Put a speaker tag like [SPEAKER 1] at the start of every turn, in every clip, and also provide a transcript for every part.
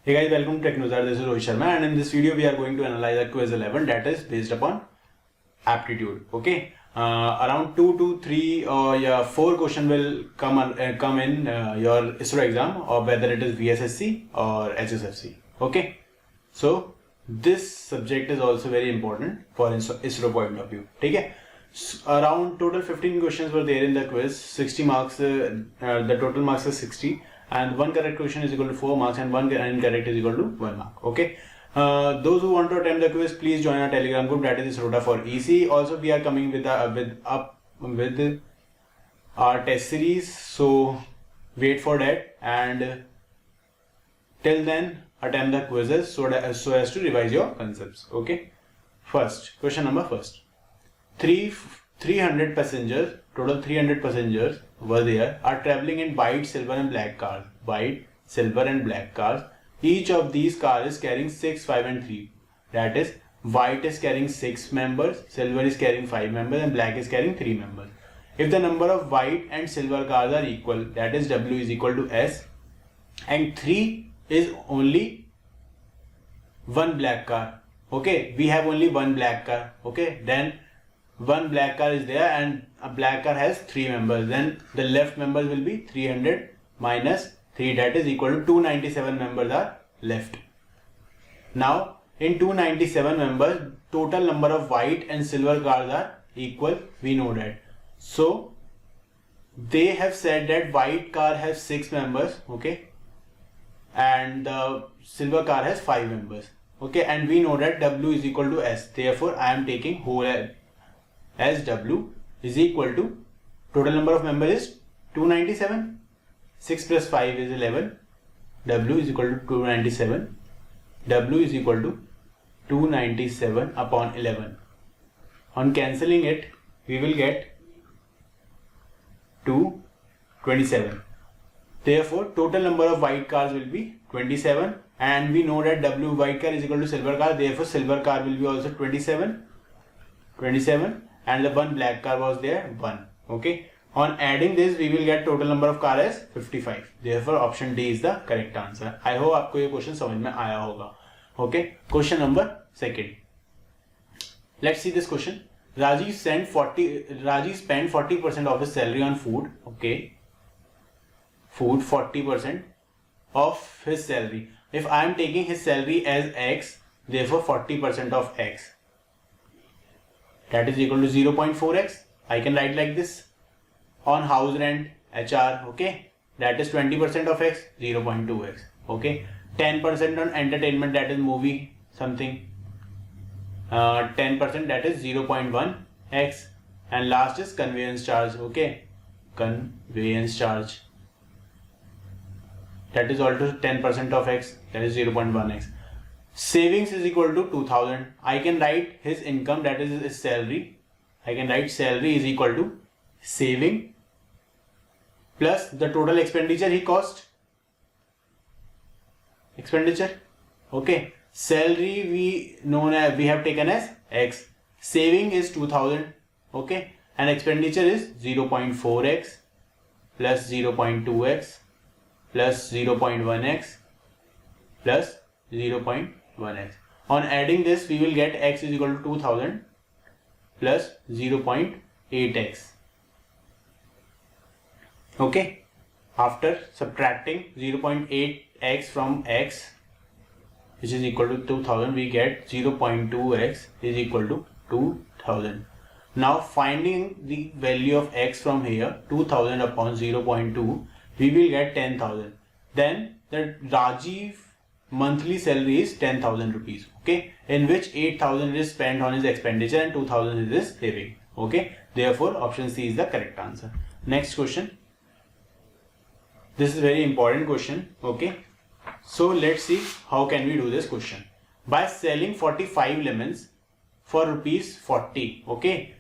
[SPEAKER 1] Hey guys, welcome to Technozar. This is Rohit Sharma, and in this video we are going to analyze a quiz 11 that is based upon aptitude. Okay, around 2 to 3 or 4 question will come in your ISRO exam, or whether it is VSSC or HSFC. Okay, so this subject is also very important for ISRO point of view. Okay, around total 15 questions were there in the quiz. 60 marks. The total marks is 60. And one correct question is equal to 4 marks, and one incorrect is equal to 1 mark. Okay. Those who want to attempt the quiz, please join our Telegram group, that is Rota for EC. Also, we are coming with our test series, so wait for that. And till then, attempt the quizzes so as to revise your concepts. Okay. First question number first. 300 passengers, total 300 passengers were there, are traveling in white, silver and black cars. White, silver and black cars. Each of these cars is carrying 6, 5 and 3. That is, white is carrying 6 members, silver is carrying 5 members and black is carrying 3 members. If the number of white and silver cars are equal, that is W is equal to S, and 3 is only one black car. Okay, we have only one black car. Okay, then one black car is there and a black car has 3 members, then the left members will be 300 minus 3, that is equal to 297 members are left. Now in 297 members, total number of white and silver cars are equal, we know that. So they have said that white car has 6 members, okay, and the silver car has 5 members, okay, and we know that W is equal to S. Therefore I am taking whole as W is equal to total number of members is 297. 6 plus 5 is 11. W is equal to 297. W is equal to 297 upon 11. On cancelling it, we will get 227. Therefore, total number of white cars will be 27, and we know that W white car is equal to silver car. Therefore, silver car will be also 27. And the one black car was there, 1. Okay. On adding this, we will get total number of car as 55. Therefore, option D is the correct answer. I hope आपको ये question समझ में आया होगा. Okay. Question number second. Let's see this question. Raji spent 40% of his salary on food. Okay. Food 40% of his salary. If I am taking his salary as X, therefore 40% of X. That is equal to 0.4x. I can write like this. On house rent, HR, okay, that is 20% of X, 0.2x, okay. 10% on entertainment, that is movie something, 10%, that is 0.1x, and last is conveyance charge, okay, conveyance charge, that is also 10% of X, that is 0.1x. Savings is equal to 2000. I can write his income, that is his salary. I can write salary is equal to saving plus the total expenditure he cost. Expenditure. Okay. Salary we have taken as X. Saving is 2000. Okay. And expenditure is 0.4x plus 0.2x plus 0.1x plus 0.1x. On adding this, we will get X is equal to 2000 plus 0.8x. Okay. After subtracting 0.8x from X, which is equal to 2000, we get 0.2x is equal to 2000. Now finding the value of X from here, 2000 upon 0.2, we will get 10,000. Then the Rajiv monthly salary is 10,000 rupees, okay, in which 8,000 is spent on his expenditure and 2,000 is his saving, okay. Therefore, option C is the correct answer. Next question. This is very important question, okay. So let's see how can we do this question. By selling 45 lemons for rupees 40, okay,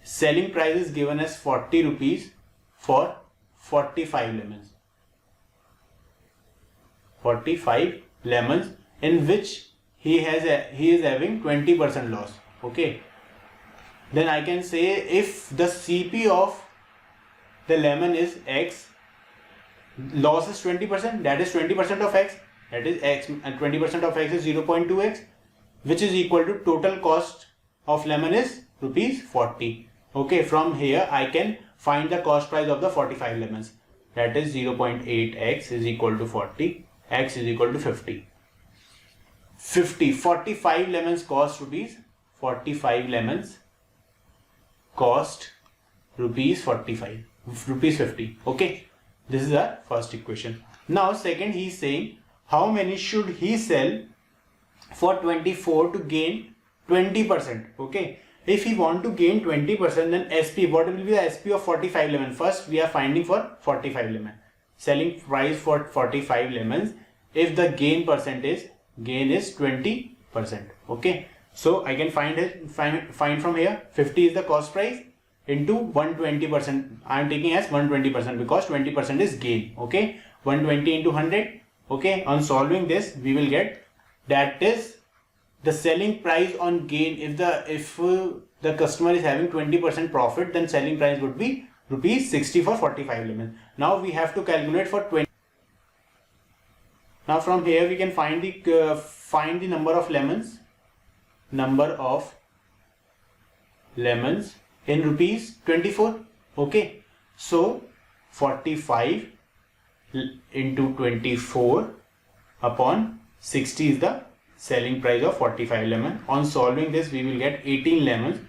[SPEAKER 1] selling price is given as 40 rupees for 45 lemons. 45 lemons in which he is having 20% loss, okay. Then I can say if the CP of the lemon is X, loss is 20%, that is 20% of X, that is x, and 20% of x is 0.2x, which is equal to total cost of lemon is rupees 40. Okay, from here I can find the cost price of the 45 lemons, that is 0.8x is equal to 40, x is equal to 50. 45 lemons cost rupees 45 lemons cost rupees 45 rupees 50. Okay, this is our first equation. Now second, he is saying how many should he sell for 24 to gain 20%. Okay, if he want to gain 20%, then SP, what will be the SP of 45 lemons? First we are finding for 45 lemons, selling price for 45 lemons, if the gain is 20%. Okay, so I can find from here 50 is the cost price into 120%. I am taking as 120% because 20% is gain. Okay, 120 into 100. Okay, on solving this we will get, that is the selling price on gain. If the customer is having 20% profit, then selling price would be rupees 60 for 45 lemons. Now we have to calculate for 20. Now from here we can find the number of lemons in rupees 24. Okay, so 45 into 24 upon 60 is the selling price of 45 lemons. On solving this we will get 18 lemons.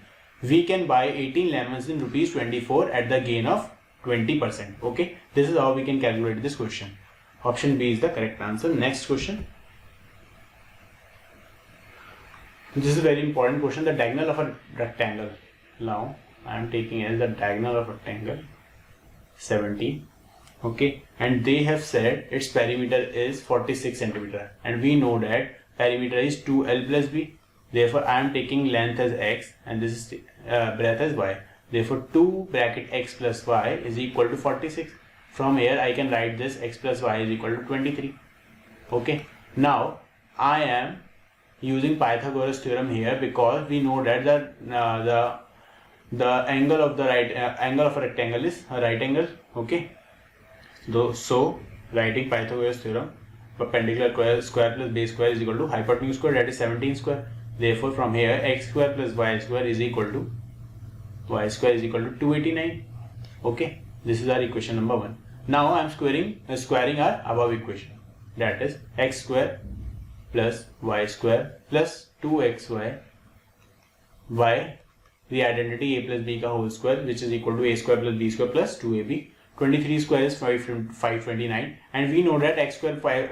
[SPEAKER 1] We can buy 18 lemons in rupees 24 at the gain of 20%. Okay, this is how we can calculate this question. Option B is the correct answer. Next question. This is a very important question. The diagonal of a rectangle. Now I am taking as the diagonal of a rectangle 17. Okay, and they have said its perimeter is 46 centimeter, and we know that perimeter is 2L plus B. Therefore I am taking length as x and this is breadth as y. Therefore 2 bracket x plus y is equal to 46. From here I can write this x plus y is equal to 23. Okay, now I am using Pythagoras theorem here, because we know that the angle of the angle of a rectangle is a right angle. Okay, so writing Pythagoras theorem, perpendicular square plus base square is equal to hypotenuse square, that is 17 square. Therefore from here x square plus y square is equal to 289. Okay, this is our equation number 1. Now I am squaring our above equation, that is x square plus y square plus 2xy, y the identity a plus b ka whole square, which is equal to a square plus b square plus 2ab. 23 square is 529, and we know that x square plus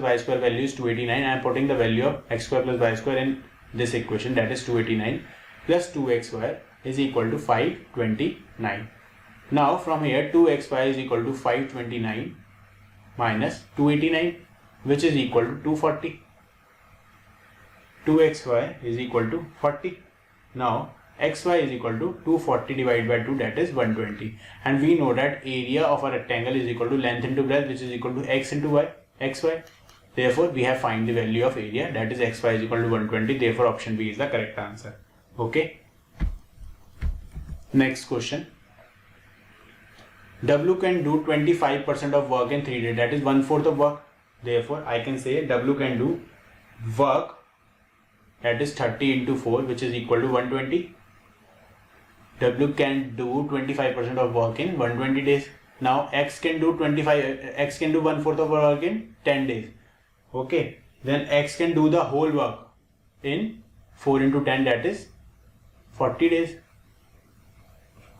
[SPEAKER 1] y square value is 289. I am putting the value of x square plus y square in this equation, that is 289 plus 2xy is equal to 529. Now from here 2xy is equal to 529 minus 289, which is equal to 240. 2xy is equal to 40. Now xy is equal to 240 divided by 2, that is 120, and we know that area of a rectangle is equal to length into breadth, which is equal to x into y, xy. Therefore we have find the value of area, that is xy is equal to 120. Therefore option B is the correct answer. Okay, next question. W can do 25% of work in 3 days, that is 1/4 of work. Therefore I can say W can do work, that is 30 into 4, which is equal to 120. W can do 25% of work in 120 days. Now X can do 1/4 of work in 10 days. Okay, then X can do the whole work in 4 into 10, that is 40 days.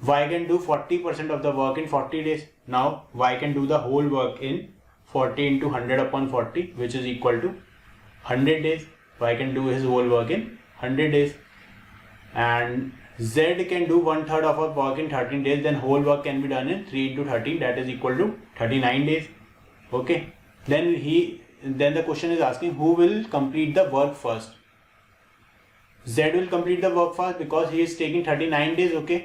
[SPEAKER 1] Y can do 40% of the work in 40 days. Now Y can do the whole work in 40 into 100 upon 40, which is equal to 100 days. Y can do his whole work in 100 days. And Z can do 1/3 of our work in 13 days, then whole work can be done in 3 into 13, that is equal to 39 days. Okay, then the question is asking who will complete the work first. Z will complete the work first because he is taking 39 days. Okay,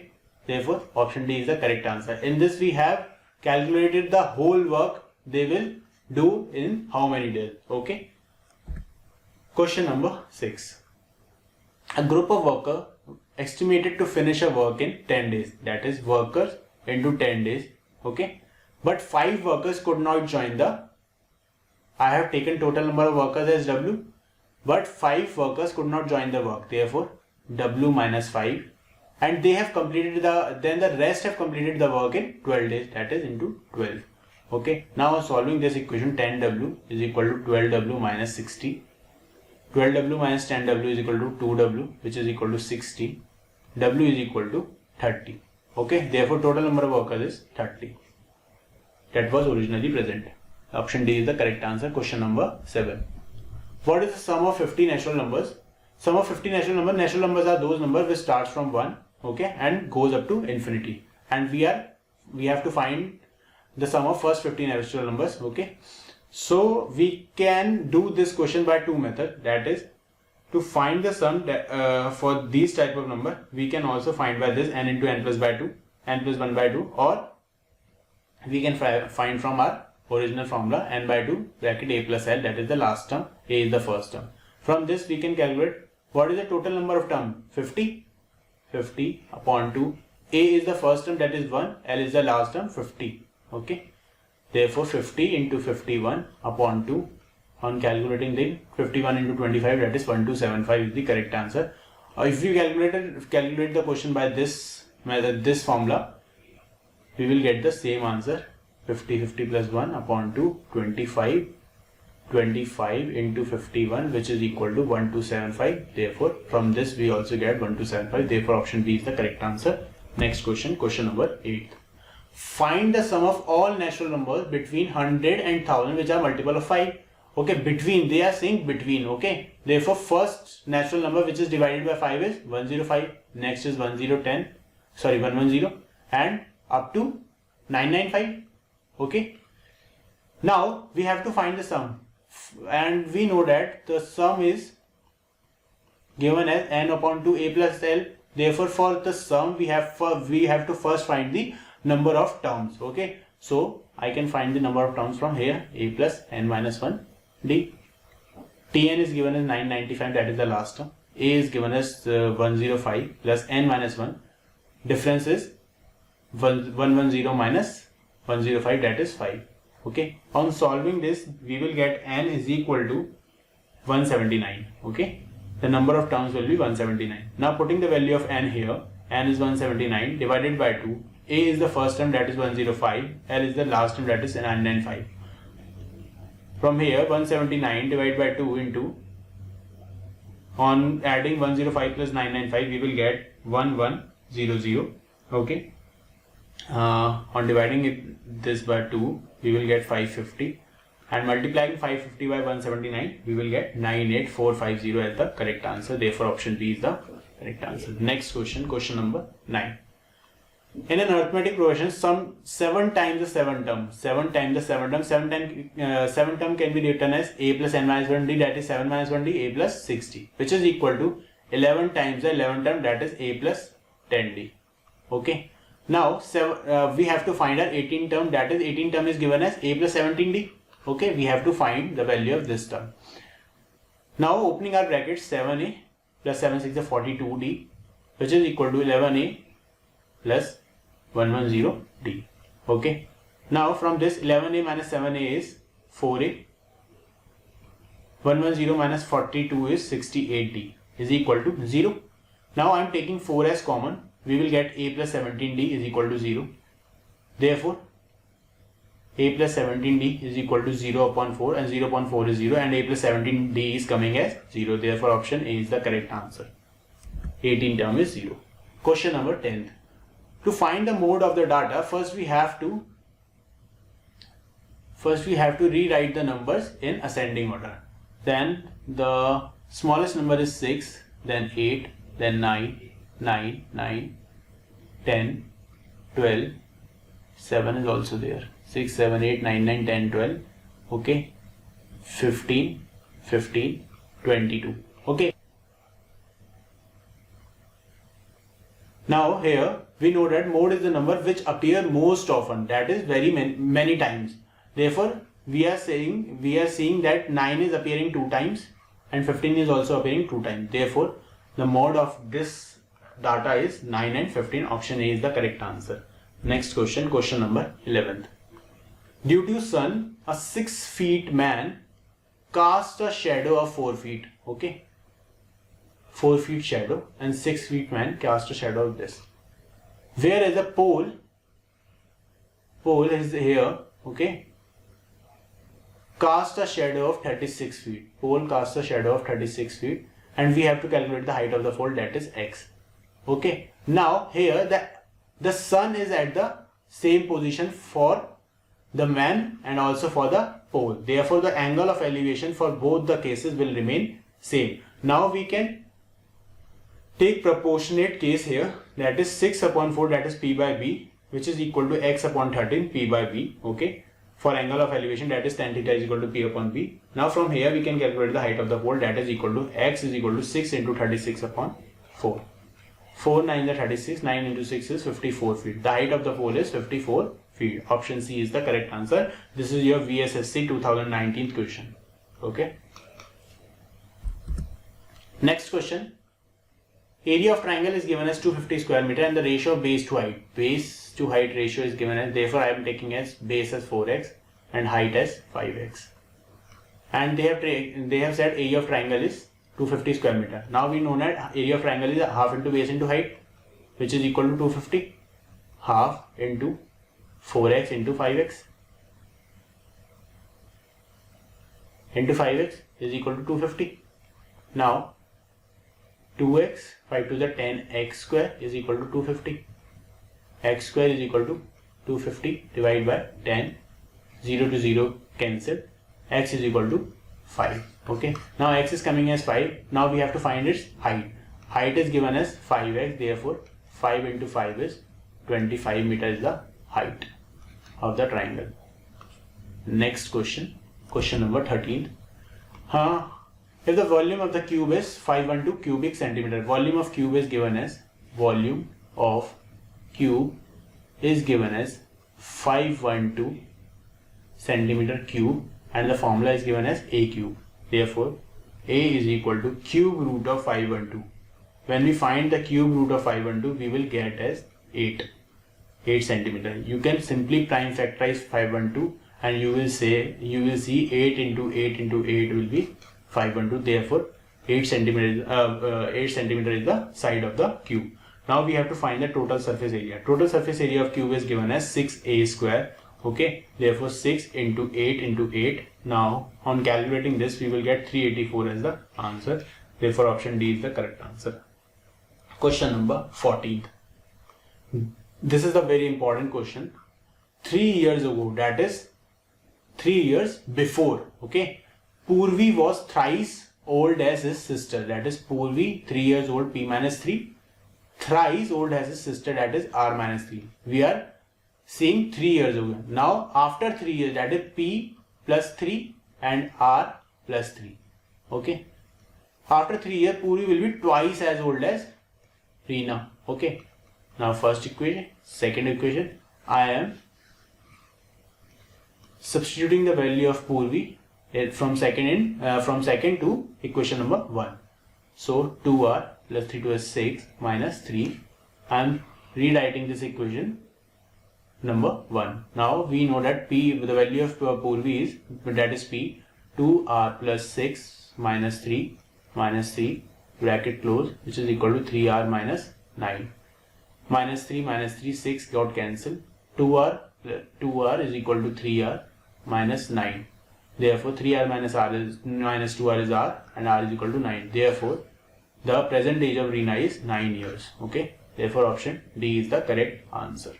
[SPEAKER 1] therefore option D is the correct answer. In this we have calculated the whole work they will do in how many days. Okay, question number 6. A group of workers estimated to finish a work in 10 days, that is workers into 10 days. Okay, but 5 workers could not join the I have taken total number of workers as W, but 5 workers could not join the work. Therefore, W minus 5, and they have completed then the rest have completed the work in 12 days, that is into 12. Okay, now solving this equation, 10W is equal to 12W minus 60. 12W minus 10W is equal to 2W, which is equal to 60. W is equal to 30. Okay, therefore total number of workers is 30. That was originally present. Option D is the correct answer. Question number 7. What is the sum of 50 natural numbers? Sum of 50 natural numbers are those numbers which starts from 1, okay, and goes up to infinity. And we have to find the sum of first 50 natural numbers, okay. So we can do this question by two methods. That is, to find the sum for these type of number, we can also find by this n into n plus by 2, n plus 1 by 2, or we can find from our original formula n by 2 bracket a plus l, that is the last term, a is the first term. From this we can calculate what is the total number of term, 50 upon 2, a is the first term, that is 1, l is the last term, 50. Okay, therefore 50 into 51 upon 2, on calculating the 51 into 25, that is 1275 is the correct answer. If you calculate the question by this method, this formula, we will get the same answer. 50 plus 1 upon 2, 25 into 51, which is equal to 1275. Therefore from this we also get 1275. Therefore option B is the correct answer. Next question, question number 8. Find the sum of all natural numbers between 100 and 1000 which are multiple of 5. Okay, between, they are saying between. Okay, therefore first natural number which is divided by 5 is 105. Next is 110, and up to 995. Okay, now we have to find the sum, and we know that the sum is given as n upon 2 a plus l. Therefore for the sum we have to first find the number of terms. Okay, so I can find the number of terms from here, a plus n minus 1 d. Tn is given as 995, that is the last term. A is given as 105 plus n minus 1. Difference is 110 minus 105, that is 5. Okay, on solving this we will get n is equal to 179. Okay, the number of terms will be 179. Now putting the value of n here, n is 179 divided by 2. A is the first term, that is 105. L is the last term, that is 995. From here 179 divided by 2 into, on adding 105 plus 995 we will get 1100. Okay, on dividing this by 2 we will get 550, and multiplying 550 by 179 we will get 98450 as the correct answer. Therefore option B is the correct answer. Next question, question number 9. In an arithmetic progression, sum 7 times the 7 term. 7 term can be written as a plus n minus 1d, that is 7 minus 1d, a plus 6d, which is equal to 11 times the 11 term, that is a plus 10d. Okay, now we have to find our 18 term, that is 18 term is given as a plus 17d. Okay, we have to find the value of this term. Now opening our bracket, 7a plus 7 6 is 42d, which is equal to 11a plus 110d. Okay, now from this 11a minus 7a is 4a, 110 minus 42 is 68d is equal to 0. Now I am taking 4 as common. We will get a plus 17d is equal to 0. Therefore a plus 17d is equal to 0 upon 4, and 0 upon 4 is 0, and a plus 17d is coming as 0. Therefore option A is the correct answer. 18 term is 0. Question number 10. To find the mode of the data, first we have to rewrite the numbers in ascending order. Then the smallest number is 6, then 8, then 9, 9, 10, 12, 7 is also there, 6, 7, 8, 9, 9, 10, 12, okay, 15, 22, okay. Now here we know that mode is the number which appear most often, that is very many times. Therefore we are seeing that 9 is appearing 2 times and 15 is also appearing 2 times. Therefore the mode of this data is 9 and 15. Option A is the correct answer. Next question, question number 11. Due to sun, a 6 feet man cast a shadow of 4 feet. Okay, 4 feet shadow, and 6 feet man cast a shadow of this. Whereas the pole is here. Okay, cast a shadow of 36 feet. Pole casts a shadow of 36 feet, and we have to calculate the height of the pole, that is x. Okay, now here the sun is at the same position for the man and also for the pole. Therefore, the angle of elevation for both the cases will remain same. Now we can take proportionate case here, that is 6 upon 4, that is p by b, which is equal to x upon 13 p by b. Okay, for angle of elevation, that is tan theta is equal to p upon b. Now from here we can calculate the height of the pole, that is equal to x is equal to 6 into 36 upon 4. 4 9 is 36, 9 into 6 is 54 feet. The height of the pole is 54 feet. Option C is the correct answer. This is your VSSC 2019 question. Okay. Next question. Area of triangle is given as 250 square meter and the ratio of base to height. Base to height ratio is given as, therefore I am taking as base as 4x and height as 5x. And they have said area of triangle is 250 square meter. Now we know that area of triangle is half into base into height, which is equal to 250. Half into 4x into 5x into 5x is equal to 250. Now 2x, 5 to the 10x square is equal to 250. X square is equal to 250 divided by 10. 0 to 0 cancel. X is equal to 5. Okay, now x is coming as 5. Now we have to find its height. Height is given as 5x, therefore 5 into 5 is 25 meter is the height of the triangle. Next question, question number 13. If the volume of the cube is 512 cubic centimeter, volume of cube is given as 512 centimeter cube, and the formula is given as a cube. Therefore, a is equal to cube root of 512. When we find the cube root of 512, we will get as 8 centimeter. You can simply prime factorize 512 and you will see 8 into 8 into 8 will be 512. Therefore 8 centimeter is the side of the cube. Now we have to find the total surface area. Total surface area of cube is given as 6a square. Okay, therefore 6 into 8 into 8. Now on calculating this we will get 384 as the answer. Therefore option D is the correct answer. Question number 14. This is a very important question. 3 years ago, that is 3 years before, okay, Purvi was thrice old as his sister. That is Purvi 3 years old, p minus 3, thrice old as his sister, that is r minus 3. We are seeing 3 years ago. Now after 3 years, that is p plus 3 and r plus 3. Okay, after 3 years Purvi will be twice as old as Reena. Okay, now first equation, second equation, I am substituting the value of Purvi from second to equation number 1. So 2r plus 3 to is 6 minus 3. I am rewriting this equation number 1. Now we know that p, the value of Purvi is, that is p, 2r plus 6 minus 3 bracket close, which is equal to 3r minus 9. Minus 3, 6 got cancelled. 2r is equal to 3r minus 9. Therefore 3r minus 2r is r, and r is equal to 9. Therefore the present age of Reena is 9 years. Okay, therefore option D is the correct answer.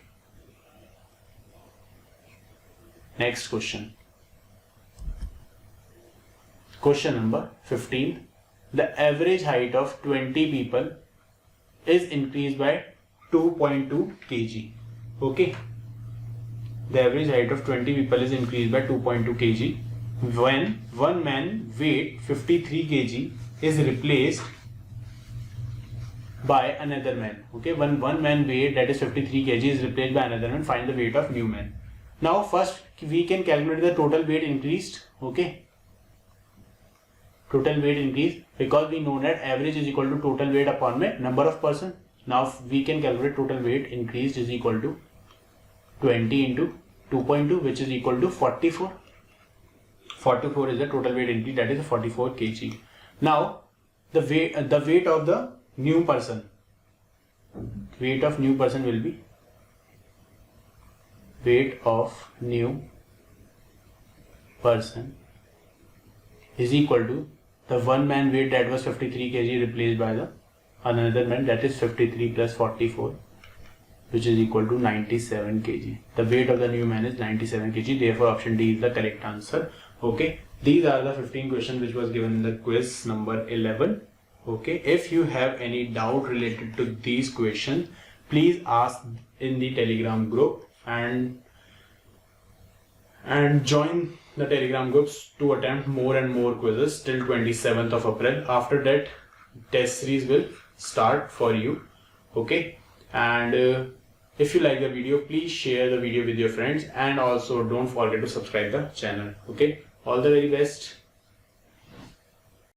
[SPEAKER 1] Next question. Question number 15. The average height of 20 people is increased by 2.2 kg. Okay, the average height of 20 people is increased by 2.2 kg when one man weight 53 kg is replaced by another man. Okay, when one man weight, that is 53 kg, is replaced by another man, find the weight of new man. Now first we can calculate the total weight increased. Okay, total weight increased because we know that average is equal to total weight upon number of person. Now we can calculate total weight increased is equal to 20 into 2.2, which is equal to 44. 44 is the total weight increase, that is 44 kg. Now the weight of the new person, weight of new person will be weight of new person is equal to the one man weight that was 53 kg replaced by the another man, that is 53 plus 44, which is equal to 97 kg. The weight of the new man is 97 kg. Therefore, option D is the correct answer. Okay, these are the 15 questions which was given in the quiz number 11. Okay, if you have any doubt related to these questions, please ask in the Telegram group and join the Telegram groups to attempt more and more quizzes till 27th of April. After that, test series will start for you. Okay, and if you like the video, please share the video with your friends, and also don't forget to subscribe the channel. Okay, all the very best.